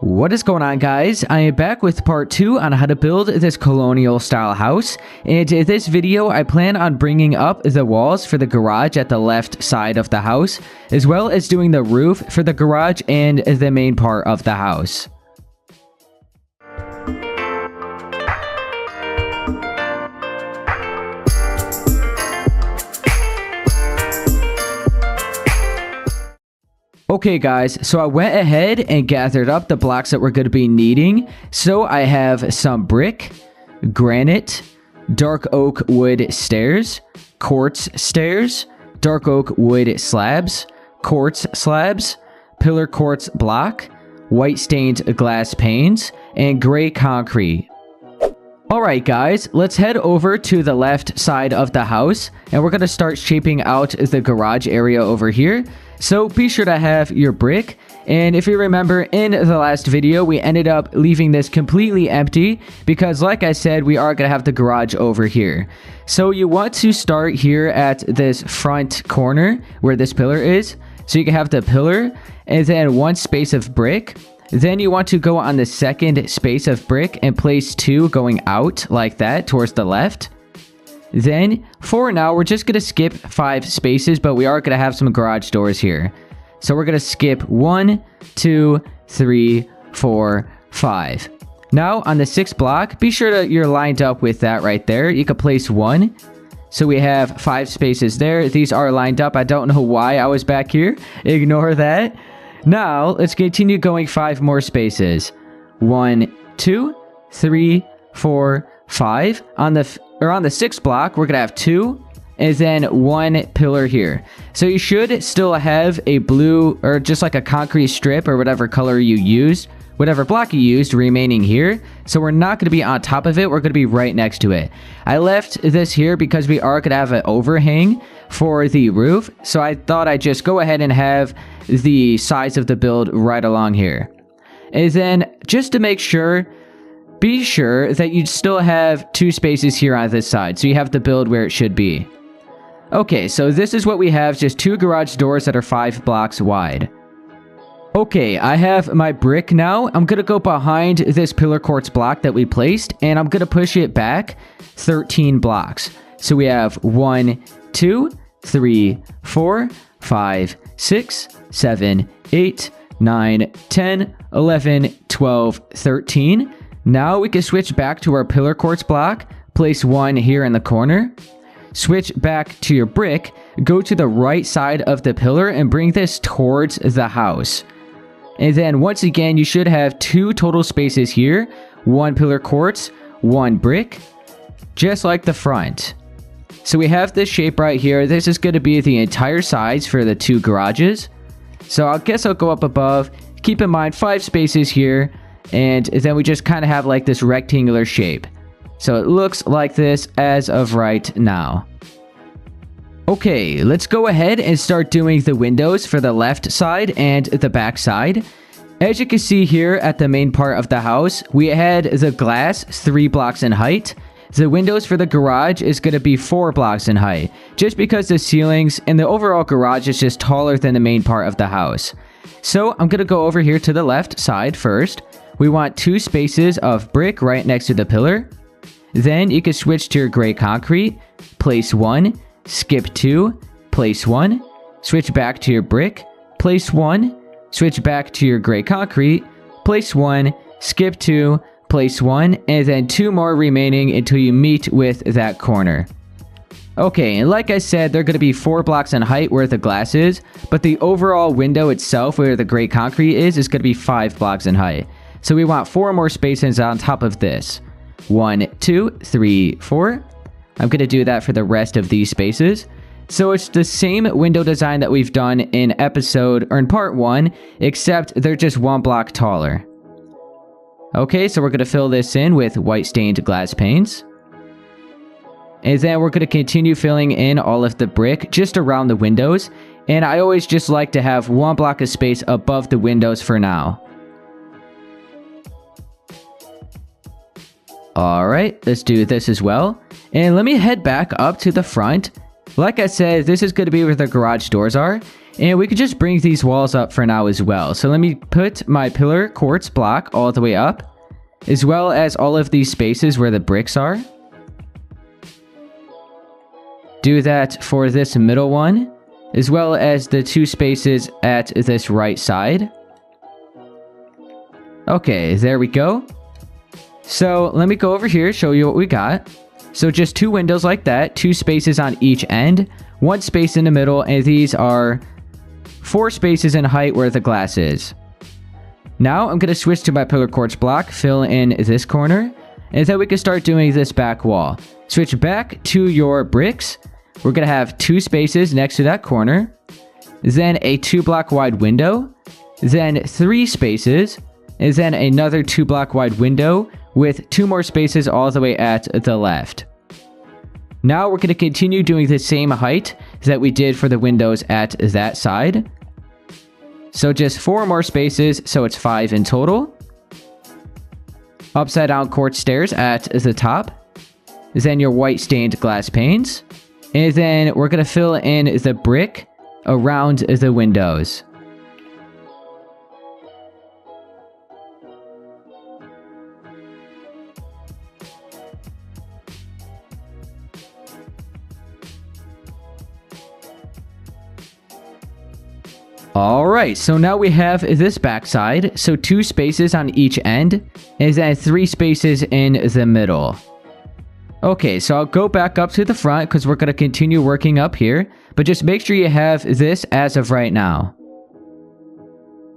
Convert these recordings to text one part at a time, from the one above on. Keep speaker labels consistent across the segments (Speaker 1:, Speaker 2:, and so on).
Speaker 1: What is going on, guys? I am back with part 2 on how to build this colonial style house, and in this video I plan on bringing up the walls for the garage at the left side of the house, as well as doing the roof for the garage and the main part of the house. Okay guys, so I went ahead and gathered up the blocks that we're going to be needing. So I have some brick, granite, dark oak wood stairs, quartz stairs, dark oak wood slabs, quartz slabs, pillar quartz block, white stained glass panes, and gray concrete. Alright guys, let's head over to the left side of the house, and we're going to start shaping out the garage area over here. So be sure to have your brick, and if you remember in the last video, we ended up leaving this completely empty because like I said, we are going to have the garage over here. So you want to start here at this front corner where this pillar is. So you can have the pillar and then one space of brick. Then you want to go on the second space of brick and place 2 going out like that towards the left. Then, for now, we're just going to skip 5 spaces, but we are going to have some garage doors here. So we're going to skip 1, 2, 3, 4, 5. Now, on the 6th block, be sure that you're lined up with that right there. You can place 1. So we have 5 spaces there. These are lined up. I don't know why I was back here. Ignore that. Now, let's continue going 5 more spaces. 1, 2, 3, 4, 5. On the 6th block, we're going to have 2 and then 1 pillar here. So you should still have a blue or just like a concrete strip or whatever color you used, whatever block you used remaining here. So we're not going to be on top of it. We're going to be right next to it. I left this here because we are going to have an overhang for the roof. So I thought I'd just go ahead and have the size of the build right along here. And then just to make sure, be sure that you still have 2 spaces here on this side, so you have the build where it should be. Okay, so this is what we have, just 2 garage doors that are 5 blocks wide. Okay, I have my brick now. I'm going to go behind this pillar quartz block that we placed, and I'm going to push it back 13 blocks. So we have 1, 2, 3, 4, 5, 6, 7, 8, 9, 10, 11, 12, 13. Now we can switch back to our pillar quartz block, place 1 here in the corner, switch back to your brick, go to the right side of the pillar and bring this towards the house. And then once again, you should have 2 total spaces here, 1 pillar quartz, 1 brick, just like the front. So we have this shape right here. This is going to be the entire size for the 2 garages. So I guess I'll go up above, keep in mind 5 spaces here. And then we just kind of have like this rectangular shape. So it looks like this as of right now. Okay, let's go ahead and start doing the windows for the left side and the back side. As you can see here at the main part of the house, we had the glass 3 blocks in height. The windows for the garage is going to be 4 blocks in height, just because the ceilings and the overall garage is just taller than the main part of the house. So I'm going to go over here to the left side first. We want 2 spaces of brick right next to the pillar. Then you can switch to your gray concrete, place 1, skip 2, place 1, switch back to your brick, place 1, switch back to your gray concrete, place 1, skip 2, place 1, and then 2 more remaining until you meet with that corner. Okay, and like I said, they're going to be 4 blocks in height where the glass is, but the overall window itself where the gray concrete is going to be 5 blocks in height. So we want 4 more spaces on top of this. 1, 2, 3, 4. I'm going to do that for the rest of these spaces. So it's the same window design that we've done in part 1, except they're just 1 block taller. Okay, so we're going to fill this in with white stained glass panes. And then we're going to continue filling in all of the brick just around the windows. And I always just like to have 1 block of space above the windows for now. Alright, let's do this as well. And let me head back up to the front Like I said, this is going to be where the garage doors are. And we could just bring these walls up for now as well. So let me put my pillar quartz block all the way up, as well as all of these spaces where the bricks are. Do that for this middle one, as well as the 2 spaces at this right side. Okay, there we go. So let me go over here, show you what we got. So just 2 windows like that, 2 spaces on each end, 1 space in the middle, and these are 4 spaces in height where the glass is. Now I'm going to switch to my pillar quartz block, fill in this corner, and then we can start doing this back wall. Switch back to your bricks. We're going to have 2 spaces next to that corner, then a 2 block wide window, then 3 spaces, and then another 2 block wide window with 2 more spaces all the way at the left. Now we're going to continue doing the same height that we did for the windows at that side. So just 4 more spaces, so it's 5 in total. Upside down quartz stairs at the top. Then your white stained glass panes. And then we're going to fill in the brick around the windows. Alright, so now we have this backside, so 2 spaces on each end, and then 3 spaces in the middle. Okay, so I'll go back up to the front because we're going to continue working up here, but just make sure you have this as of right now.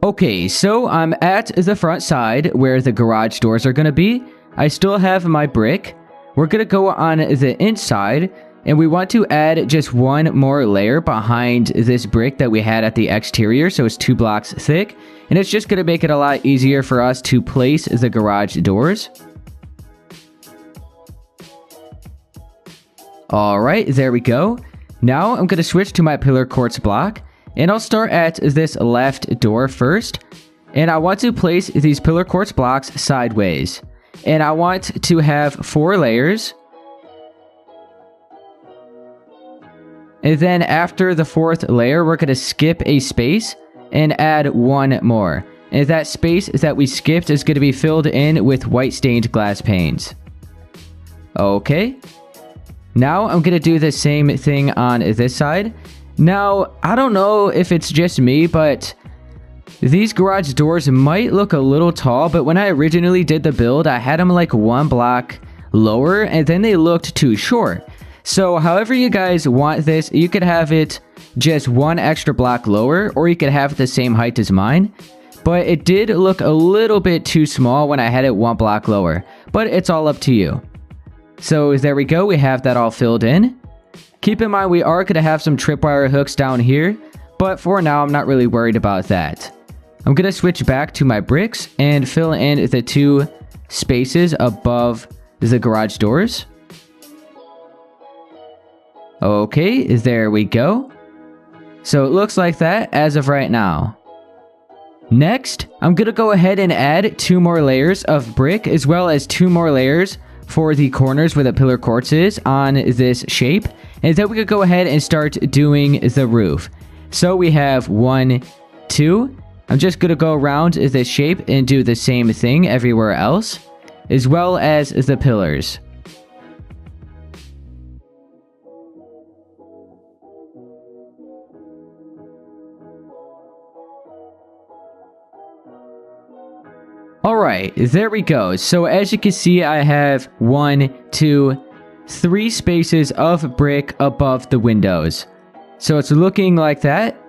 Speaker 1: Okay, so I'm at the front side where the garage doors are going to be. I still have my brick. We're going to go on the inside, and we want to add just 1 more layer behind this brick that we had at the exterior, so it's 2 blocks thick. And it's just going to make it a lot easier for us to place the garage doors. Alright, there we go. Now I'm going to switch to my pillar quartz block, and I'll start at this left door first. And I want to place these pillar quartz blocks sideways. And I want to have 4 layers. And then after the 4th layer, we're going to skip a space and add 1 more. And that space that we skipped is going to be filled in with white stained glass panes. Okay. Now I'm going to do the same thing on this side. Now, I don't know if it's just me, but these garage doors might look a little tall, but when I originally did the build, I had them like 1 block lower, and then they looked too short. So however you guys want this, you could have it just 1 extra block lower, or you could have it the same height as mine. But it did look a little bit too small when I had it 1 block lower, but it's all up to you. So there we go, we have that all filled in. Keep in mind we are going to have some tripwire hooks down here, but for now I'm not really worried about that. I'm going to switch back to my bricks and fill in the 2 spaces above the garage doors. Okay, there we go. So it looks like that as of right now. Next, I'm going to go ahead and add 2 more layers of brick, as well as 2 more layers for the corners where the pillar quartz is on this shape. And then we could go ahead and start doing the roof. So we have 1, 2. I'm just going to go around this shape and do the same thing everywhere else, as well as the pillars. Alright, there we go. So as you can see, I have 1, 2, 3 spaces of brick above the windows. So it's looking like that.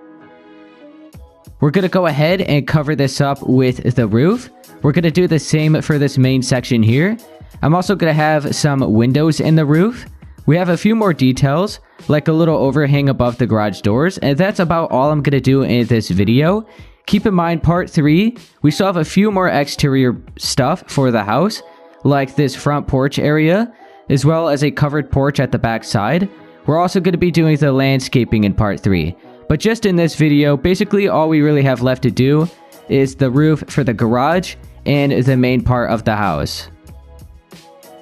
Speaker 1: We're going to go ahead and cover this up with the roof. We're going to do the same for this main section here. I'm also going to have some windows in the roof. We have a few more details, like a little overhang above the garage doors, and that's about all I'm going to do in this video. Keep in mind, part 3, we still have a few more exterior stuff for the house, like this front porch area, as well as a covered porch at the back side. We're also going to be doing the landscaping in part 3. But just in this video, basically all we really have left to do is the roof for the garage and the main part of the house.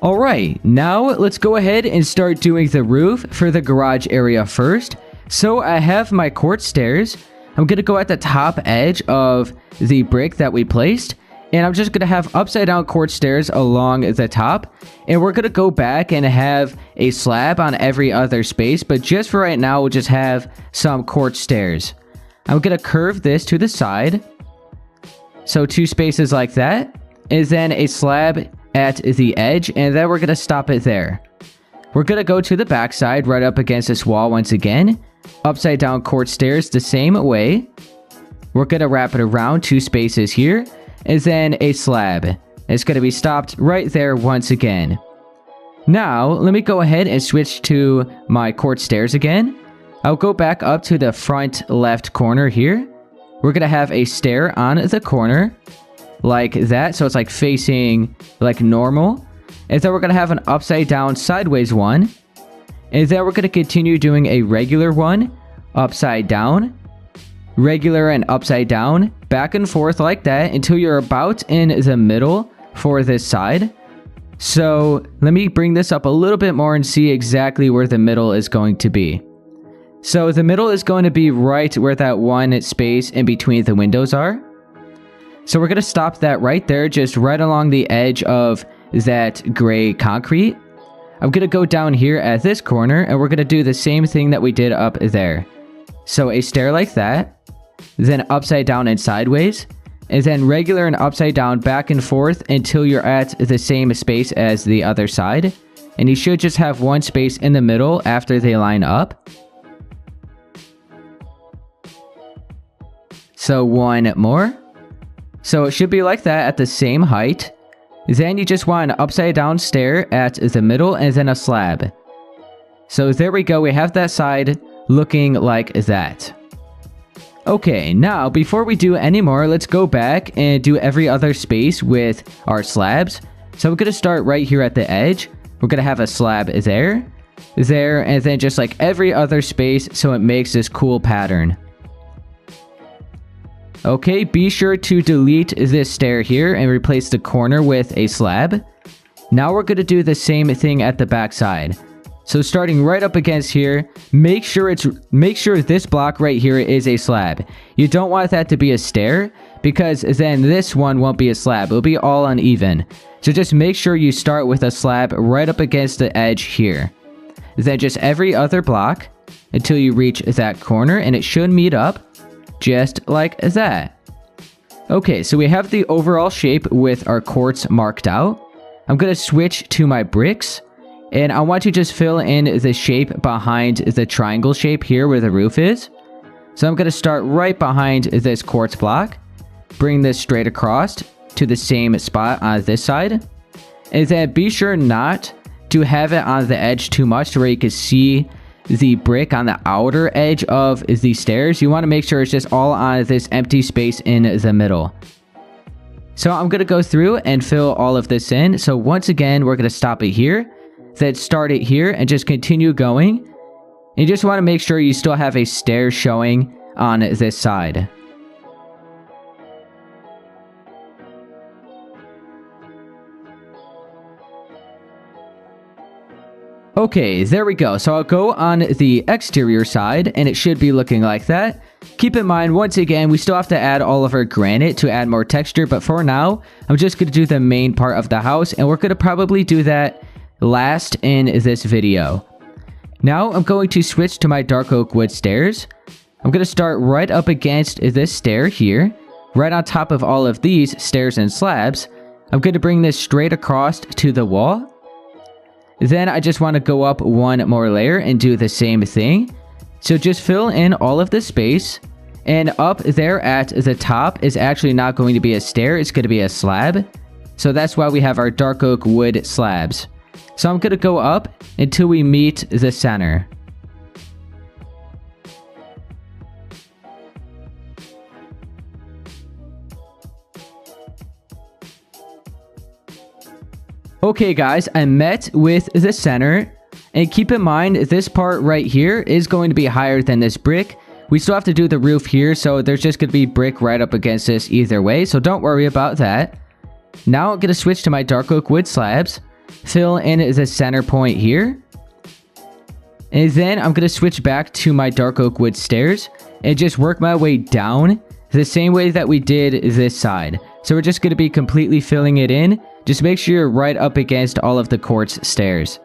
Speaker 1: Alright, now let's go ahead and start doing the roof for the garage area first. So I have my quartz stairs. I'm going to go at the top edge of the brick that we placed. And I'm just going to have upside down quartz stairs along the top. And we're going to go back and have a slab on every other space. But just for right now, we'll just have some quartz stairs. I'm going to curve this to the side. So 2 spaces like that. And then a slab at the edge. And then we're going to stop it there. We're going to go to the back side right up against this wall once again. Upside down quartz stairs the same way. We're going to wrap it around 2 spaces here. And then a slab. It's going to be stopped right there once again. Now, let me go ahead and switch to my quartz stairs again. I'll go back up to the front left corner here. We're going to have a stair on the corner. Like that. So it's like facing like normal. And then we're going to have an upside down sideways one. And then we're going to continue doing a regular one. Upside down. Regular and upside down, back and forth like that until you're about in the middle for this side. So let me bring this up a little bit more and see exactly where the middle is going to be. So the middle is going to be right where that one space in between the windows are. So we're going to stop that right there, just right along the edge of that gray concrete. I'm going to go down here at this corner and we're going to do the same thing that we did up there. So a stair like that. Then upside down and sideways, and then regular and upside down back and forth until you're at the same space as the other side. And you should just have one space in the middle after they line up. So one more. So it should be like that at the same height. Then you just want an upside down stair at the middle and then a slab. So there we go, we have that side looking like that. Okay, now before we do any more, let's go back and do every other space with our slabs. So we're going to start right here at the edge. We're going to have a slab there, and then just like every other space so it makes this cool pattern. Okay, be sure to delete this stair here and replace the corner with a slab. Now we're going to do the same thing at the back side. So starting right up against here, make sure this block right here is a slab. You don't want that to be a stair because then this one won't be a slab. It'll be all uneven. So just make sure you start with a slab right up against the edge here. Then just every other block until you reach that corner and it should meet up just like that. Okay, so we have the overall shape with our quartz marked out. I'm going to switch to my bricks. And I want to just fill in the shape behind the triangle shape here where the roof is. So I'm going to start right behind this quartz block. Bring this straight across to the same spot on this side. And then be sure not to have it on the edge too much to where you can see the brick on the outer edge of the stairs. You want to make sure it's just all on this empty space in the middle. So I'm going to go through and fill all of this in. So once again, we're going to stop it here. Then start it here and just continue going. You just want to make sure you still have a stair showing on this side. Okay, there we go. So I'll go on the exterior side and it should be looking like that. Keep in mind, once again, we still have to add all of our granite to add more texture. But for now, I'm just going to do the main part of the house and we're going to probably do that last in this video. Now I'm going to switch to my dark oak wood stairs. I'm going to start right up against this stair here, right on top of all of these stairs and slabs. I'm going to bring this straight across to the wall. Then I just want to go up one more layer and do the same thing. So just fill in all of the space. And up there at the top is actually not going to be a stair, it's going to be a slab. So that's why we have our dark oak wood slabs. So I'm going to go up until we meet the center. Okay guys, I met with the center. And keep in mind, this part right here is going to be higher than this brick. We still have to do the roof here, so there's just going to be brick right up against this either way. So don't worry about that. Now I'm going to switch to my dark oak wood slabs. fill in the center point here. And then I'm going to switch back to my dark oak wood stairs and just work my way down the same way that we did this side. So we're just going to be completely filling it in. Just make sure you're right up against all of the quartz stairs.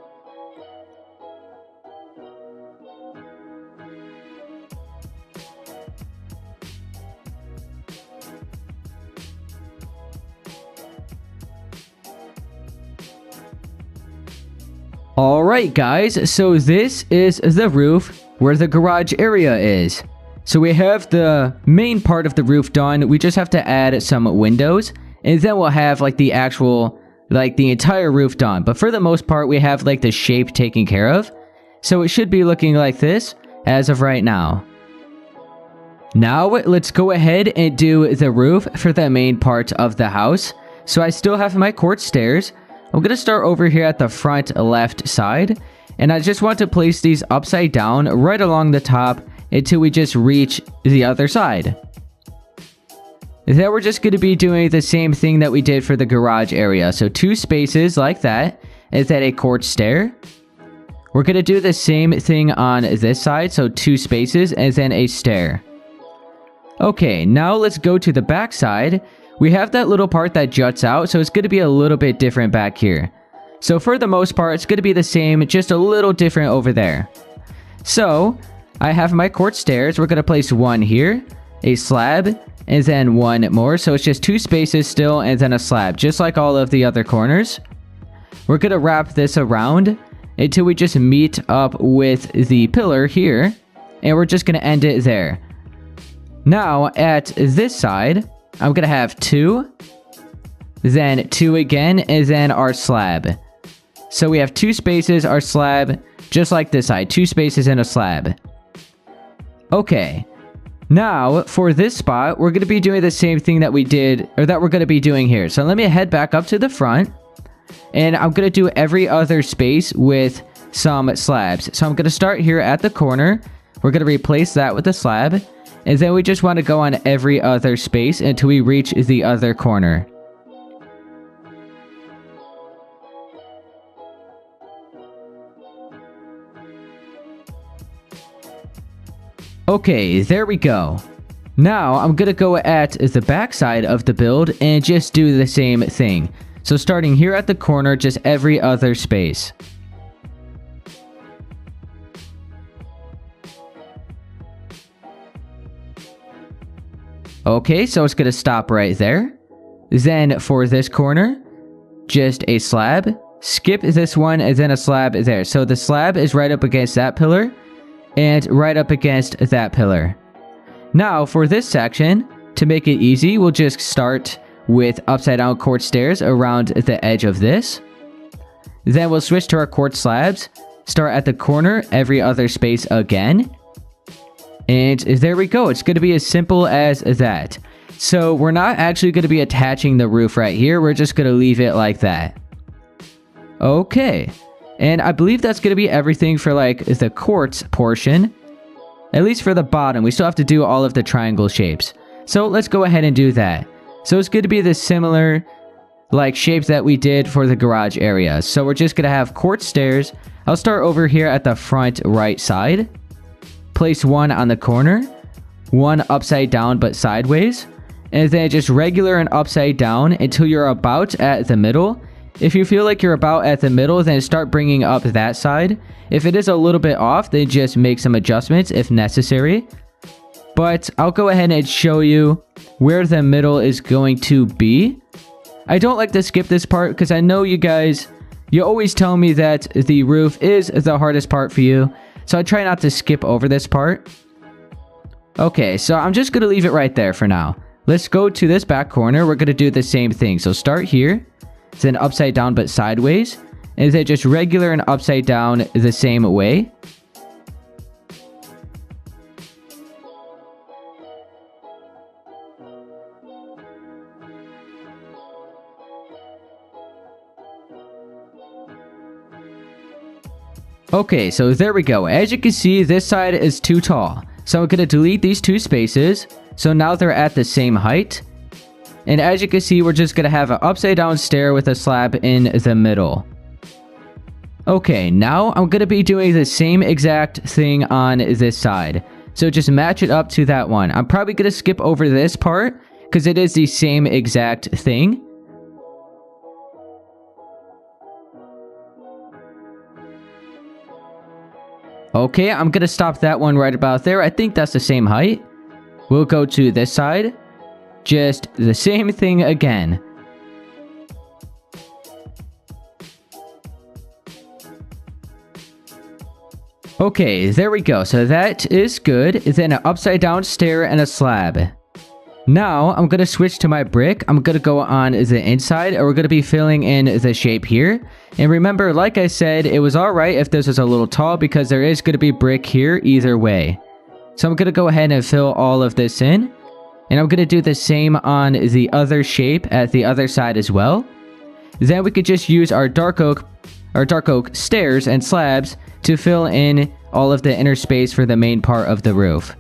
Speaker 1: Alright guys, so this is the roof where the garage area is. So we have the main part of the roof done. We just have to add some windows, and then we'll have like the actual, like the entire roof done. But for the most part, we have like the shape taken care of. So it should be looking like this as of right now. Now let's go ahead and do the roof for the main part of the house. So I still have my quartz stairs. I'm going to start over here at the front left side, and I just want to place these upside down right along the top until we just reach the other side. Then we're just going to be doing the same thing that we did for the garage area. So 2 spaces like that, and then a quartz stair. We're going to do the same thing on this side, so 2 spaces and then a stair. Okay, now let's go to the back side. We have that little part that juts out, so it's going to be a little bit different back here. So for the most part, it's going to be the same, just a little different over there. So I have my quartz stairs. We're going to place 1 here, a slab, and then 1 more. So it's just 2 spaces still, and then a slab, just like all of the other corners. We're going to wrap this around until we just meet up with the pillar here, and we're just going to end it there. Now at this side, I'm going to have 2, then 2 again, and then our slab. So we have 2 spaces, our slab, just like this side, 2 spaces and a slab. Okay, now for this spot, we're going to be doing the same thing that we did, or that we're going to be doing here. So let me head back up to the front, and I'm going to do every other space with some slabs. So I'm going to start here at the corner. We're going to replace that with a slab. And then we just want to go on every other space until we reach the other corner. Okay, there we go. Now I'm going to go at the back side of the build and just do the same thing. So starting here at the corner, just every other space. Okay, so it's going to stop right there. Then for this corner, just a slab. Skip this one and then a slab there. So the slab is right up against that pillar and right up against that pillar. Now for this section, to make it easy, we'll just start with upside down quartz stairs around the edge of this. Then we'll switch to our quartz slabs. Start at the corner, every other space again. And there we go. It's going to be as simple as that. So we're not actually going to be attaching the roof right here. We're just going to leave it like that. Okay. And I believe that's going to be everything for like the quartz portion. At least for the bottom. We still have to do all of the triangle shapes. So let's go ahead and do that. So it's going to be the similar like shape that we did for the garage area. So we're just going to have quartz stairs. I'll start over here at the front right side. Place 1 on the corner, 1 upside down but sideways, and then just regular and upside down until you're about at the middle. If you feel like you're about at the middle, then start bringing up that side. If it is a little bit off, then just make some adjustments if necessary. But I'll go ahead and show you where the middle is going to be. I don't like to skip this part because I know you guys, you always tell me that the roof is the hardest part for you. So I try not to skip over this part. Okay, so I'm just going to leave it right there for now. Let's go to this back corner. We're going to do the same thing. So start here, then upside down but sideways, and then just regular and upside down the same way. Okay, so there we go. As you can see, this side is too tall. So I'm going to delete these 2 spaces. So now they're at the same height. And as you can see, we're just going to have an upside down stair with a slab in the middle. Okay, now I'm going to be doing the same exact thing on this side. So just match it up to that one. I'm probably going to skip over this part because it is the same exact thing. Okay, I'm going to stop that one right about there. I think that's the same height. We'll go to this side. Just the same thing again. Okay, there we go. So that is good. Then an upside down stair and a slab. Now, I'm going to switch to my brick. I'm going to go on the inside, and we're going to be filling in the shape here. And remember, like I said, it was alright if this was a little tall because there is going to be brick here either way. So I'm going to go ahead and fill all of this in. And I'm going to do the same on the other shape at the other side as well. Then we could just use our dark oak stairs and slabs to fill in all of the inner space for the main part of the roof.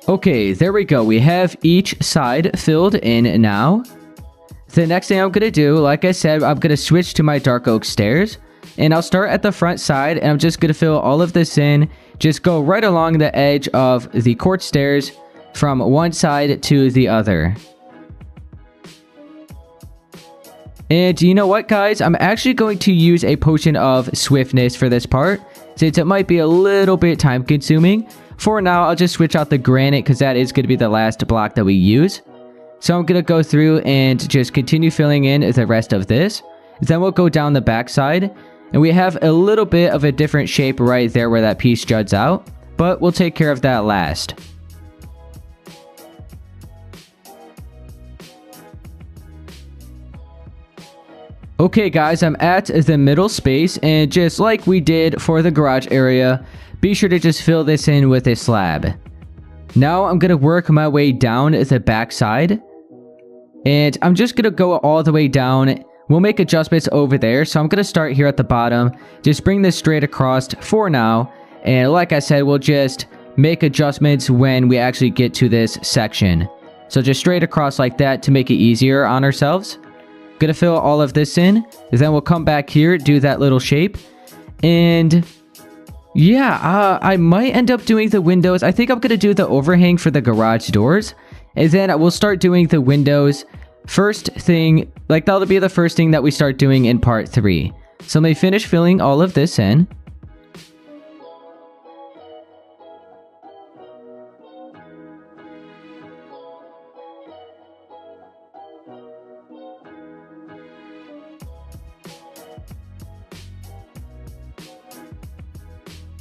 Speaker 1: Okay, there we go. We have each side filled in now. The next thing I'm going to do, like I said, I'm going to switch to my dark oak stairs. And I'll start at the front side, and I'm just going to fill all of this in. Just go right along the edge of the quartz stairs from one side to the other. And you know what, guys? I'm actually going to use a potion of swiftness for this part, since it might be a little bit time consuming. For now, I'll just switch out the granite because that is going to be the last block that we use. So I'm going to go through and just continue filling in the rest of this. Then we'll go down the back side. And we have a little bit of a different shape right there where that piece juts out. But we'll take care of that last. Okay guys, I'm at the middle space. And just like we did for the garage area, be sure to just fill this in with a slab. Now I'm going to work my way down the back side. And I'm just going to go all the way down. We'll make adjustments over there. So I'm going to start here at the bottom. Just bring this straight across for now. And like I said, we'll just make adjustments when we actually get to this section. So just straight across like that to make it easier on ourselves. Gonna fill all of this in. Then we'll come back here, do that little shape. And yeah, I might end up doing the windows. I think I'm gonna do the overhang for the garage doors. And then we'll start doing the windows. First thing, like that'll be the first thing that we start doing in part 3. So let me finish filling all of this in.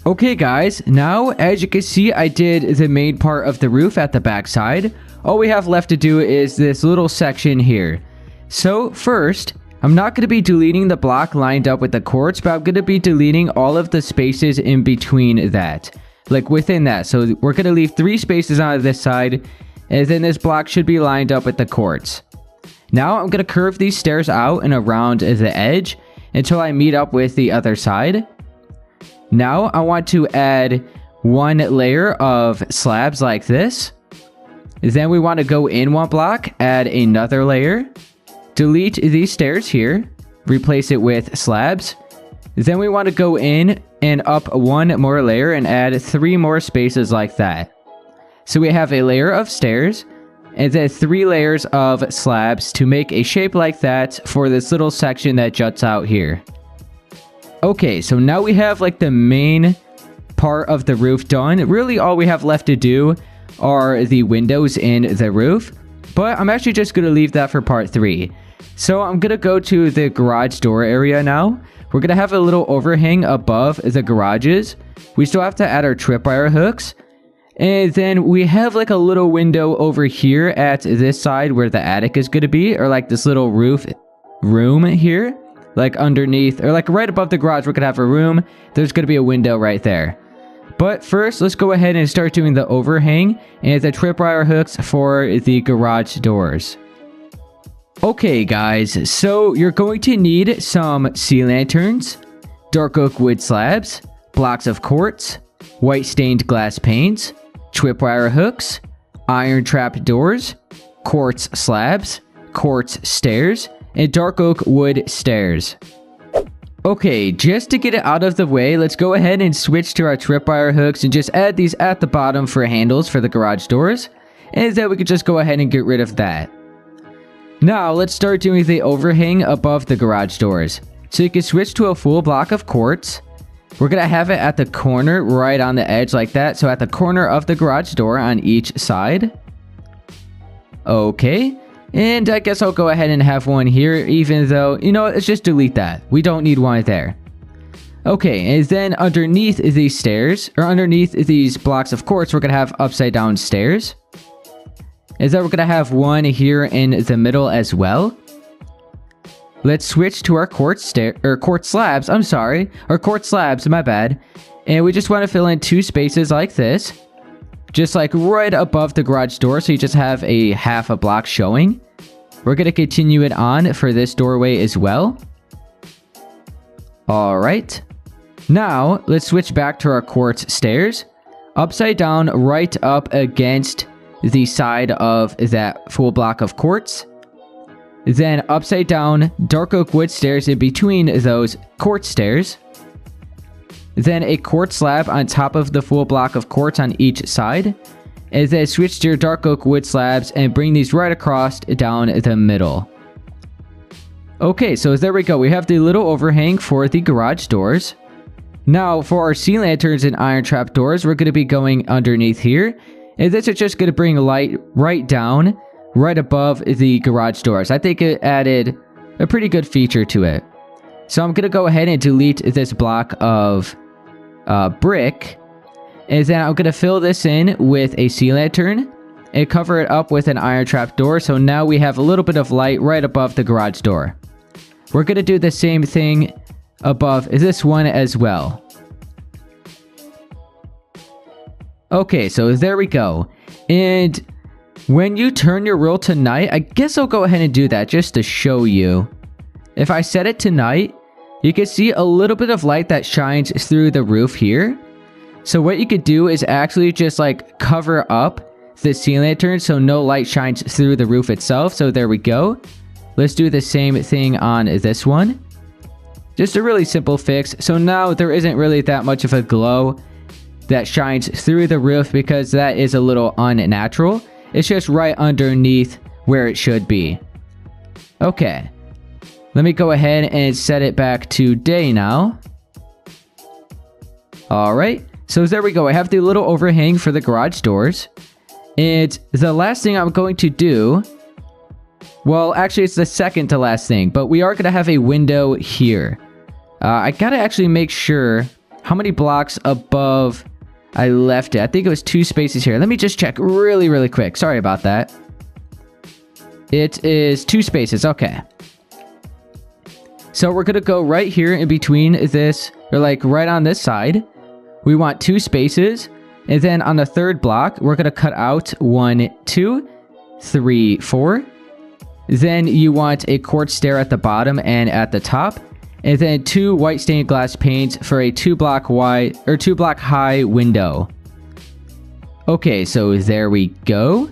Speaker 1: Okay guys, now as you can see, I did the main part of the roof at the back side. All we have left to do is this little section here. So first, I'm not going to be deleting the block lined up with the quartz, but I'm going to be deleting all of the spaces in between that. Like within that. So we're going to leave 3 spaces on this side, and then this block should be lined up with the quartz. Now I'm going to curve these stairs out and around the edge until I meet up with the other side. Now I want to add 1 layer of slabs like this. Then we want to go in 1 block, add another layer. Delete these stairs here. Replace it with slabs. Then we want to go in and up 1 more layer and add 3 more spaces like that. So we have a layer of stairs and then 3 layers of slabs to make a shape like that for this little section that juts out here. Okay, so now we have like the main part of the roof done. Really all we have left to do are the windows in the roof. But I'm actually just going to leave that for part 3. So I'm going to go to the garage door area now. We're going to have a little overhang above the garages. We still have to add our tripwire hooks. And then we have like a little window over here at this side where the attic is going to be. Or like this little roof room here. Like underneath, or like right above the garage, we're going to have a room. There's going to be a window right there. But first, let's go ahead and start doing the overhang and the tripwire hooks for the garage doors. Okay, guys, so you're going to need some sea lanterns, dark oak wood slabs, blocks of quartz, white stained glass panes, tripwire hooks, iron trap doors, quartz slabs, quartz stairs, and dark oak wood stairs. Okay, just to get it out of the way, let's go ahead and switch to our tripwire hooks and just add these at the bottom for handles for the garage doors. And then we could just go ahead and get rid of that. Now, let's start doing the overhang above the garage doors. So you can switch to a full block of quartz. We're going to have it at the corner, right on the edge like that. So at the corner of the garage door on each side. Okay. And I guess I'll go ahead and have one here, even though, let's just delete that. We don't need one there. Okay, and then underneath these stairs, or underneath these blocks of quartz, we're going to have upside down stairs. And then we're going to have one here in the middle as well. Let's switch to our quartz slabs, my bad. And we just want to fill in 2 spaces like this. Just like right above the garage door, so you just have a half a block showing. We're going to continue it on for this doorway as well. Alright. Now, let's switch back to our quartz stairs. Upside down, right up against the side of that full block of quartz. Then upside down, dark oak wood stairs in between those quartz stairs. Then a quartz slab on top of the full block of quartz on each side. And then switch to your dark oak wood slabs and bring these right across down the middle. Okay, so there we go. We have the little overhang for the garage doors. Now, for our sea lanterns and iron trap doors, we're going to be going underneath here. And this is just going to bring light right down, right above the garage doors. I think it added a pretty good feature to it. So I'm going to go ahead and delete this block of brick. And then I'm going to fill this in with a sea lantern and cover it up with an iron trap door. So now we have a little bit of light right above the garage door. We're going to do the same thing above this one as well. Okay, so there we go. And when you turn your world to night, I guess I'll go ahead and do that just to show you. If I set it to night, you can see a little bit of light that shines through the roof here. So what you could do is actually just like cover up the sea lantern so no light shines through the roof itself. So there we go. Let's do the same thing on this one. Just a really simple fix. So now there isn't really that much of a glow that shines through the roof because that is a little unnatural. It's just right underneath where it should be. Okay. Let me go ahead and set it back to day now. Alright. So there we go. I have the little overhang for the garage doors. And the last thing I'm going to do... Well, actually, it's the second to last thing. But we are going to have a window here. I got to actually make sure how many blocks above I left it. I think it was 2 spaces here. Let me just check really quick. Sorry about that. It is 2 spaces. Okay. So we're going to go right here in between this, or like right on this side. We want 2 spaces. And then on the third block, we're going to cut out 1, 2, 3, 4. Then you want a quartz stair at the bottom and at the top. And then 2 white stained glass panes for a 2 block wide or 2 block high window. Okay, so there we go.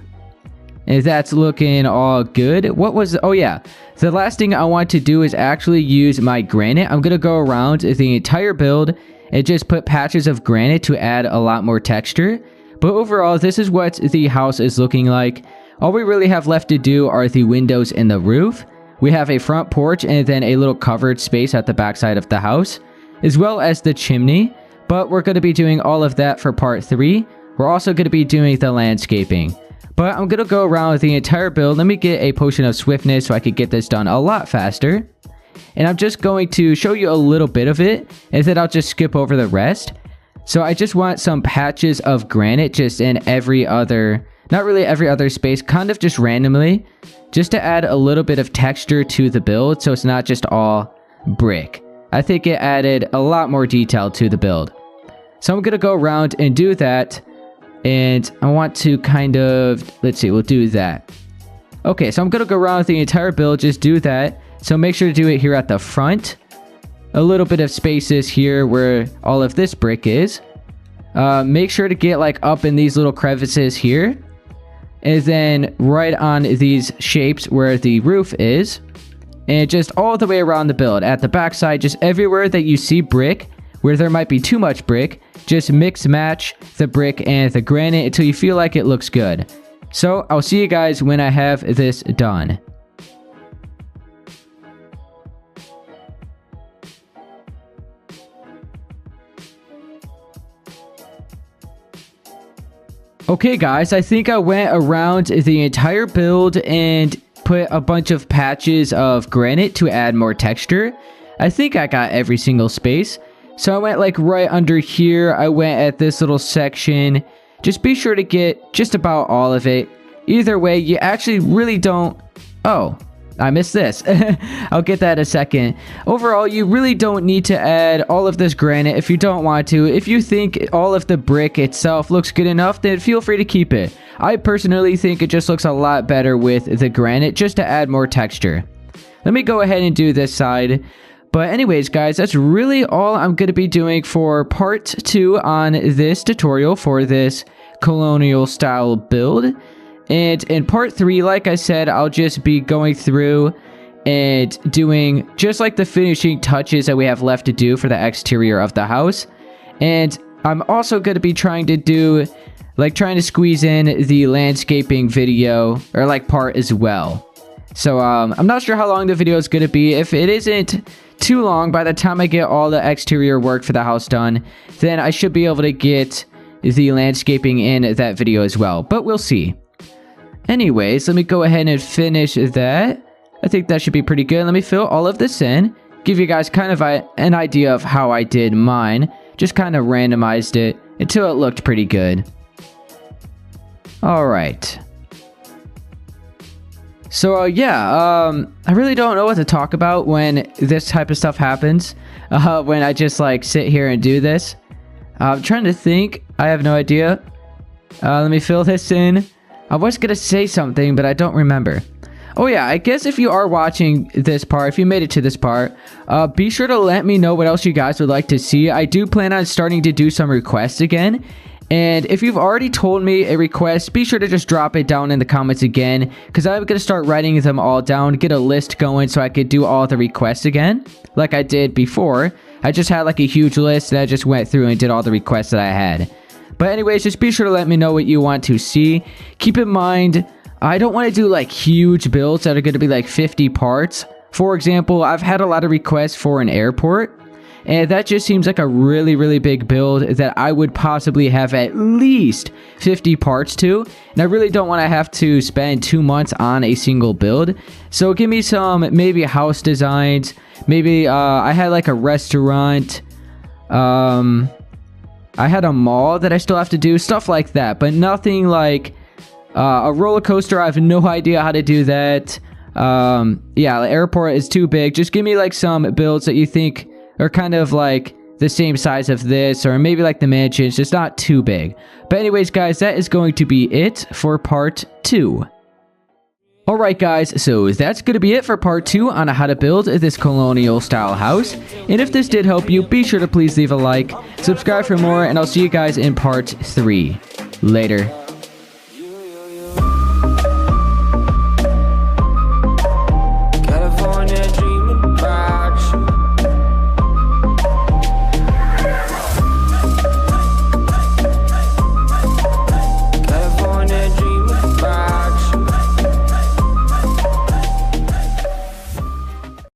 Speaker 1: And that's looking all good. Oh yeah. The last thing I want to do is actually use my granite. I'm going to go around the entire build and just put patches of granite to add a lot more texture. But overall, this is what the house is looking like. All we really have left to do are the windows and the roof. We have a front porch and then a little covered space at the backside of the house, as well as the chimney. But we're going to be doing all of that for part 3. We're also going to be doing the landscaping. But I'm going to go around with the entire build. Let me get a potion of swiftness so I could get this done a lot faster. And I'm just going to show you a little bit of it, and then I'll just skip over the rest. So I just want some patches of granite just in every other, not really every other space, kind of just randomly, just to add a little bit of texture to the build so it's not just all brick. I think it added a lot more detail to the build. So I'm going to go around and do that. And I want to kind of, let's see, we'll do that. Okay, so I'm going to go around with the entire build, just do that. So make sure to do it here at the front. a little bit of spaces here where all of this brick is. Make sure to get like up in these little crevices here. And then right on these shapes where the roof is. And just all the way around the build. At the backside, just everywhere that you see brick, where there might be too much brick, just mix match the brick and the granite until you feel like it looks good. So I'll see you guys when I have this done. Okay guys, I think I went around the entire build and put a bunch of patches of granite to add more texture. I think I got every single space. So I went like right under here. I went at this little section. Just be sure to get just about all of it. Either way, you actually really don't... Oh, I missed this. I'll get that in a second. Overall, you really don't need to add all of this granite if you don't want to. If you think all of the brick itself looks good enough, then feel free to keep it. I personally think it just looks a lot better with the granite just to add more texture. Let me go ahead and do this side. But anyways, guys, that's really all I'm going to be doing for part 2 on this tutorial for this colonial style build. And in part 3, like I said, I'll just be going through and doing just like the finishing touches that we have left to do for the exterior of the house. And I'm also going to be trying to squeeze in the landscaping video or like part as well. So I'm not sure how long the video is going to be. If it isn't too long, by the time I get all the exterior work for the house done, then I should be able to get the landscaping in that video as well. But we'll see. Anyways, let me go ahead and finish that. I think that should be pretty good. Let me fill all of this in. Give you guys kind of an idea of how I did mine. Just kind of randomized it until it looked pretty good. Alright. So, I really don't know what to talk about when this type of stuff happens. When I just, like, sit here and do this. I'm trying to think. I have no idea. Let me fill this in. I was going to say something, but I don't remember. Oh, yeah, I guess if you are watching this part, if you made it to this part, be sure to let me know what else you guys would like to see. I do plan on starting to do some requests again. And if you've already told me a request, be sure to just drop it down in the comments again, because I'm going to start writing them all down, get a list going so I could do all the requests again, like I did before. I just had like a huge list and I just went through and did all the requests that I had. But anyways, just be sure to let me know what you want to see. Keep in mind, I don't want to do like huge builds that are going to be like 50 parts. For example, I've had a lot of requests for an airport. And that just seems like a really, really big build that I would possibly have at least 50 parts to. And I really don't want to have to spend 2 months on a single build. So give me some maybe house designs. Maybe I had like a restaurant. I had a mall that I still have to do. Stuff like that. But nothing like a roller coaster. I have no idea how to do that. Yeah, the airport is too big. Just give me like some builds that you think are kind of like the same size of this, or maybe like the mansions, just not too big. But anyways, guys, that is going to be it for part 2. Alright guys, so that's going to be it for part 2 on how to build this colonial style house. And if this did help you, be sure to please leave a like, subscribe for more, and I'll see you guys in part 3. Later.